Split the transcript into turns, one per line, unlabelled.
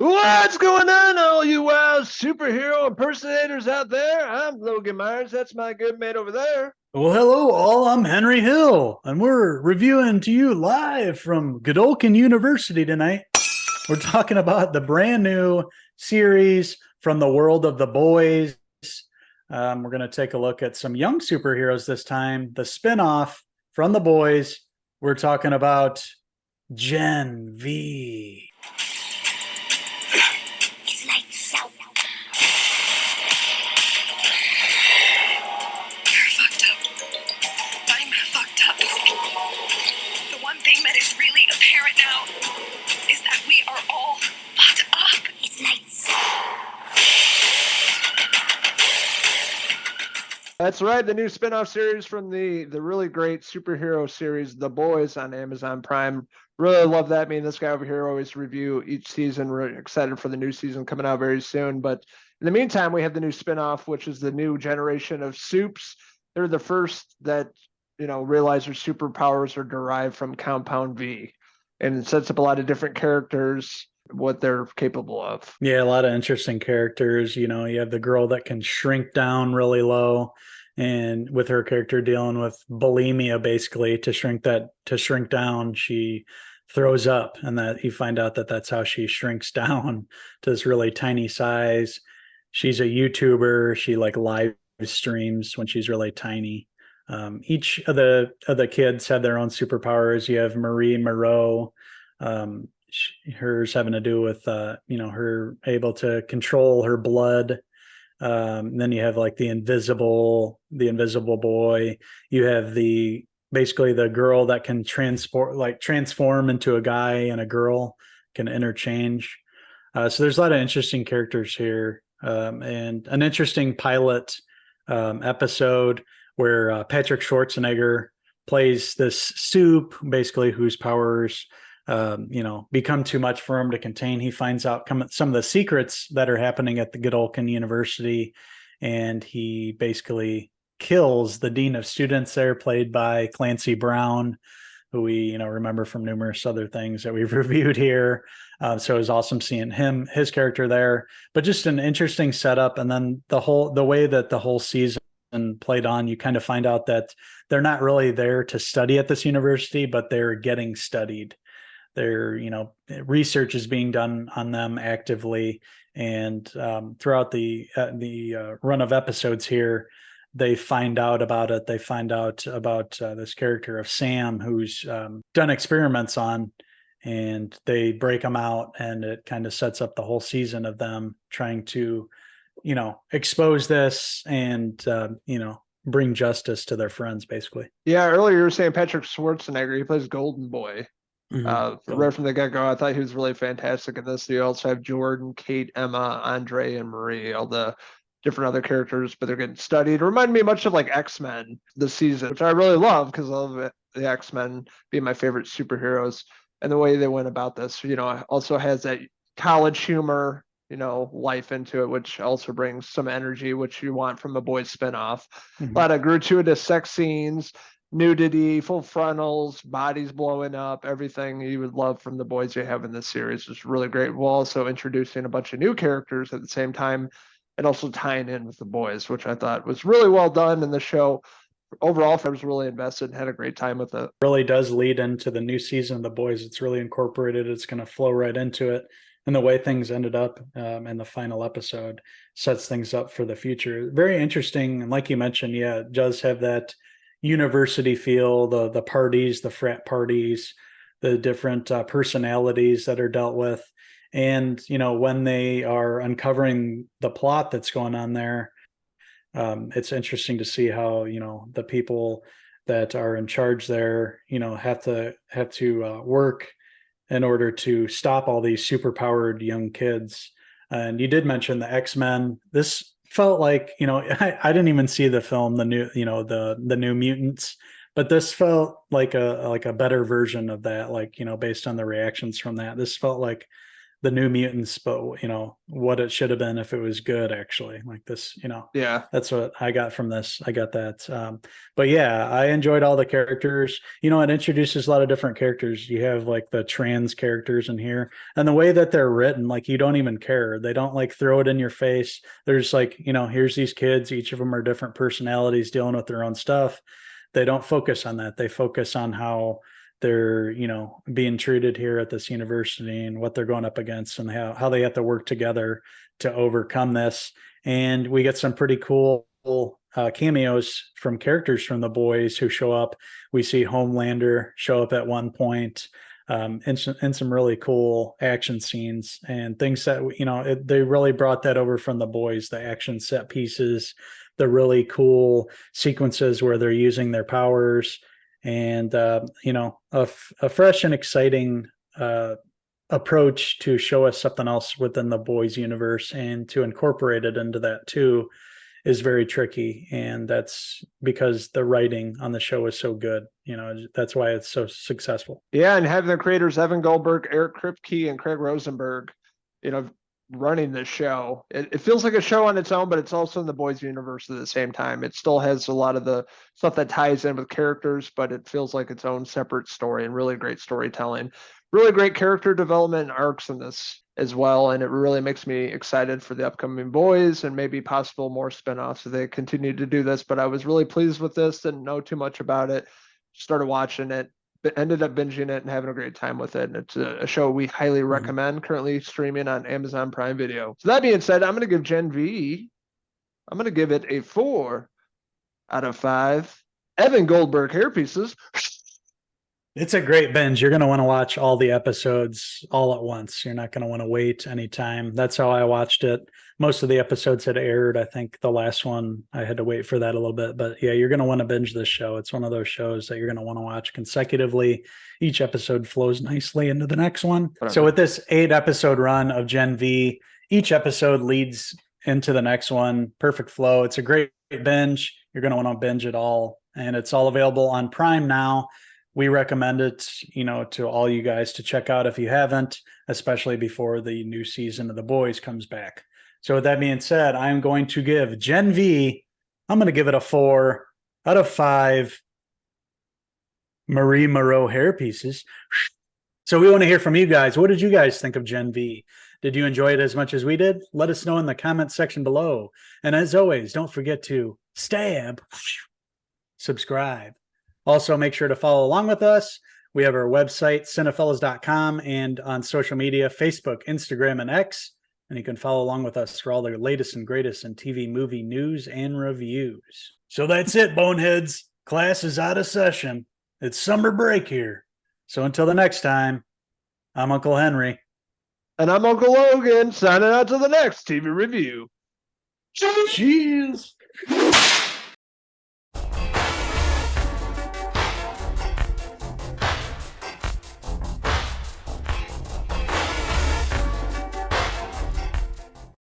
What's going on, all you wild superhero impersonators out there? I'm Logan Myers. That's my good mate over there.
Well, hello, all. I'm Henry Hill, and we're reviewing to you live from Godolkin University tonight. We're talking about the brand new series from the world of the boys. We're going to take a look at some young superheroes this time, the spinoff from the boys. We're talking about Gen V.
It's lights out. You're fucked up. I'm fucked up. The one thing that is really apparent now is that we are all fucked up. It's lights.
That's right, the new spin-off series from the really great superhero series, The Boys, on Amazon Prime. Really love that. Me and this guy over here always review each season. We're excited for the new season coming out very soon. But in the meantime, we have the new spin-off, which is the new generation of Supes. They're the first that, realize their superpowers are derived from Compound V. And it sets up a lot of different characters, what they're capable of.
Yeah, a lot of interesting characters. You have the girl that can shrink down really low, and with her character dealing with bulimia, basically to shrink down, she throws up, and that you find out that that's how she shrinks down to this really tiny size. She's a YouTuber. She like live streams when she's really tiny. Each of the kids have their own superpowers. You have Marie Moreau. Hers having to do with her able to control her blood. Then you have like the invisible boy. You have basically the girl that can transform into a guy, and a girl can interchange. So there's a lot of interesting characters here, and an interesting pilot episode where Patrick Schwarzenegger plays this soup, basically whose powers become too much for him to contain. He finds out some of the secrets that are happening at the Godolkin University, and he basically kills the dean of students there, played by Clancy Brown, who we remember from numerous other things that we've reviewed here. So it was awesome seeing his character there, but just an interesting setup. And then the way that the whole season played on, you kind of find out that they're not really there to study at this university, but they're getting studied. Research is being done on them actively, and throughout the run of episodes here, they find out about it. They find out about this character of Sam, who's done experiments on, and they break them out, and it kind of sets up the whole season of them trying to, expose this and bring justice to their friends, basically.
Yeah, earlier you were saying Patrick Schwarzenegger, he plays Golden Boy.
Mm-hmm.
Right from the get-go, I thought he was really fantastic in this. You also have Jordan, Kate, Emma, Andre, and Marie, all the different other characters, but they're getting studied. It reminded me much of like X-Men this season, which I really love because I love the X-Men being my favorite superheroes, and the way they went about this, also has that college humor, life into it, which also brings some energy, which you want from a boys spinoff.
Mm-hmm.
A lot of gratuitous sex scenes, nudity, full frontals, bodies blowing up, everything you would love from the boys you have in this series is really great. While also introducing a bunch of new characters at the same time, and also tying in with the boys, which I thought was really well done in the show. Overall, I was really invested and had a great time with it.
Really does lead into the new season of the boys. It's really incorporated. It's going to flow right into it. And the way things ended up in the final episode sets things up for the future. Very interesting. And like you mentioned, yeah, it does have that university feel, the parties, the frat parties, the different personalities that are dealt with. And, when they are uncovering the plot that's going on there, it's interesting to see how, the people that are in charge there, have to work in order to stop all these superpowered young kids. And you did mention the X-Men. This felt like, I didn't even see the film, the new, the New Mutants, but this felt like a better version of that, like, based on the reactions from that. This felt like the New Mutants, but what it should have been if it was good, actually. Like this,
Yeah.
that's what I got from this. I got that. But yeah, I enjoyed all the characters. It introduces a lot of different characters. You have like the trans characters in here, and the way that they're written, like you don't even care. They don't like throw it in your face. There's like, here's these kids. Each of them are different personalities dealing with their own stuff. They don't focus on that. They focus on how they're being treated here at this university and what they're going up against and how they have to work together to overcome this. And we get some pretty cool cameos from characters from The Boys who show up. We see Homelander show up at one point in some really cool action scenes and things that they really brought that over from The Boys, the action set pieces, the really cool sequences where they're using their powers, and a fresh and exciting approach to show us something else within the Boys universe, and to incorporate it into that too is very tricky. And that's because the writing on the show is so good. That's why it's so successful.
Yeah, and having the creators Evan Goldberg, Eric Kripke, and Craig Rosenberg, running the show, it feels like a show on its own, but it's also in the Boys universe at the same time. It still has a lot of the stuff that ties in with characters, but it feels like its own separate story, and really great storytelling, really great character development and arcs in this as well. And it really makes me excited for the upcoming Boys and maybe possible more spinoffs if they continue to do this. But I was really pleased with this, didn't know too much about it, started watching it, but ended up binging it and having a great time with it. And it's a show we highly recommend, currently streaming on Amazon Prime Video. So that being said, I'm going to give Gen V, I'm going to give it a 4 out of 5 Evan Goldberg hairpieces.
It's a great binge. You're going to want to watch all the episodes all at once. You're not going to want to wait any time. That's how I watched it. Most of the episodes had aired. I think the last one, I had to wait for that a little bit. But yeah, you're going to want to binge this show. It's one of those shows that you're going to want to watch consecutively. Each episode flows nicely into the next one. So with this 8-episode run of Gen V, each episode leads into the next one. Perfect flow. It's a great binge. You're going to want to binge it all. And it's all available on Prime now. We recommend it, to all you guys to check out if you haven't, especially before the new season of The Boys comes back. So with that being said, I'm going to give Gen V, I'm going to give it a 4 out of 5 Marie Moreau hairpieces. So we want to hear from you guys. What did you guys think of Gen V? Did you enjoy it as much as we did? Let us know in the comment section below. And as always, don't forget to subscribe. Also, make sure to follow along with us. We have our website, Cinephellas.com, and on social media, Facebook, Instagram, and X. And you can follow along with us for all the latest and greatest in TV, movie news, and reviews. So that's it, boneheads. Class is out of session. It's summer break here. So until the next time, I'm Uncle Henry.
And I'm Uncle Logan, signing out to the next TV review.
Cheers!